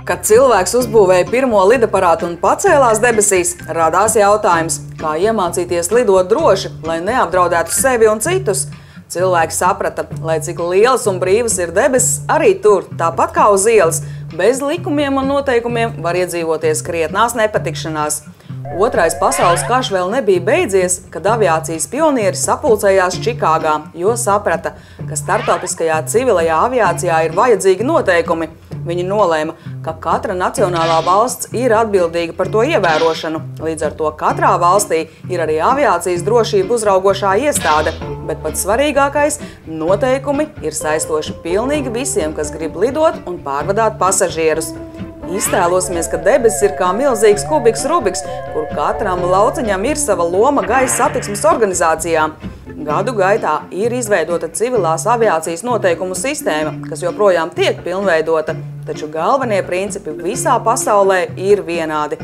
Kad cilvēks uzbūvēja pirmo lidaparātu un pacēlās debesīs, radās jautājums, kā iemācīties lidot droši, lai neapdraudētu sevi un citus. Cilvēki saprata, lai cik lielas un brīvas ir debesis, arī tur, tāpat kā uz ielas, bez likumiem un noteikumiem var iedzīvoties krietnās nepatikšanās. Otrais pasaules karš vēl nebija beidzies, kad aviācijas pionieri sapulcējās Čikāgā, jo saprata, ka starptautiskajā civilajā aviācijā ir vajadzīgi noteikumi. Viņi nolēma, ka katra nacionālā valsts ir atbildīga par to ievērošanu. Līdz ar to katrā valstī ir arī aviācijas drošību uzraugošā iestāde, bet pats svarīgākais – noteikumi ir saistoši pilnīgi visiem, kas grib lidot un pārvadāt pasažierus. Iztēlosimies, ka debesis ir kā milzīgs kubiks Rubiks, kur katram lauciņam ir sava loma gaisa satiksmes organizācijā. Gadu gaitā ir izveidota civilās aviācijas noteikumu sistēma, kas joprojām tiek pilnveidota, taču galvenie principi visā pasaulē ir vienādi.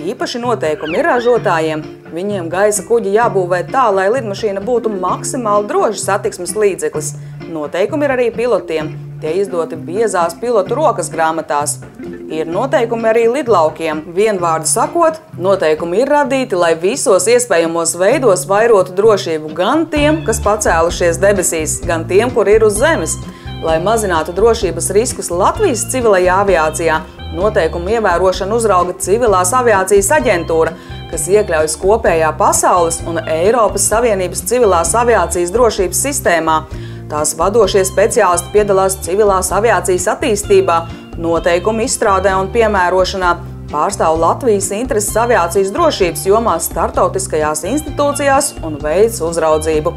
Īpaši noteikumi ir ražotājiem. Viņiem gaisa kuģi jābūvē tā, lai lidmašīna būtu maksimāli drošs satiksmes līdzeklis. Noteikumi ir arī pilotiem. Tie izdoti biezās pilotu rokas grāmatās. Ir noteikumi arī lidlaukiem. Vienvārdu sakot, noteikumi ir radīti, lai visos iespējamos veidos vairotu drošību gan tiem, kas pacēlušies debesīs, gan tiem, kur ir uz zemes. Lai mazinātu drošības riskus Latvijas civilajā aviācijā, noteikumu ievērošanu uzrauga Civilās aviācijas aģentūra, kas iekļaujas kopējā pasaules un Eiropas Savienības civilās aviācijas drošības sistēmā. Tās vadošie speciālisti piedalās civilās aviācijas attīstībā, noteikumu izstrādē un piemērošanā, pārstāv Latvijas intereses aviācijas drošības jomā startautiskajās institūcijās un veic uzraudzību.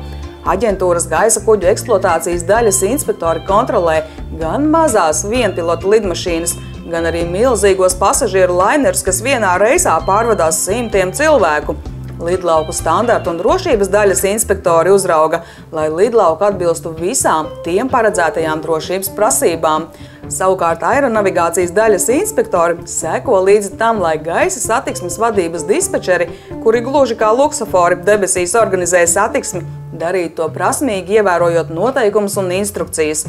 Aģentūras gaisa kuģu eksploatācijas daļas inspektori kontrolē gan mazās vienpilotu lidmašīnas, gan arī milzīgos pasažieru lainerus, kas vienā reisā pārvadās simtiem cilvēku. Lidlauku standartu un drošības daļas inspektori uzrauga, lai lidlauka atbilstu visām tiem paredzētajām drošības prasībām. Savukārt aeronavigācijas daļas inspektori seko līdzi tam, lai gaisa satiksmes vadības dispečeri, kuri gluži kā luksofori debesīs organizē satiksmi, darītu to prasmīgi, ievērojot noteikumus un instrukcijas.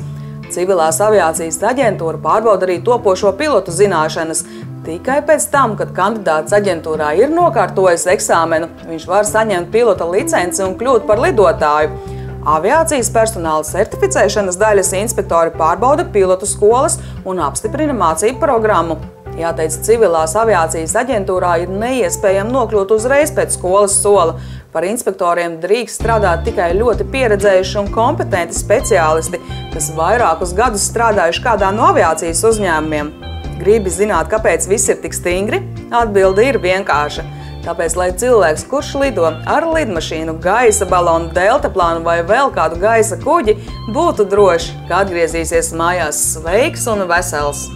Civilās aviācijas aģentūra pārbauda arī topošo pilotu zināšanas. Tikai pēc tam, kad kandidāts aģentūrā ir nokārtojis eksāmenu, viņš var saņemt pilota licenci un kļūt par lidotāju. Aviācijas personāla certificēšanas daļas inspektori pārbauda pilotu skolas un apstiprina mācību programmu. Jāteic, Civilās aviācijas aģentūrā ir neiespējami nokļūt uzreiz pēc skolas sola. Par inspektoriem drīkst strādāt tikai ļoti pieredzējuši un kompetenti speciālisti, kas vairākus gadus strādājuši kādā no aviācijas uzņēmumiem. Gribi zināt, kāpēc viss ir tik stingri? Atbilde ir vienkārša. Tāpēc, lai cilvēks, kurš lido ar lidmašīnu, gaisa balonu, deltaplānu vai vēl kādu gaisa kuģi, būtu droši, ka atgriezīsies mājās sveiks un vesels.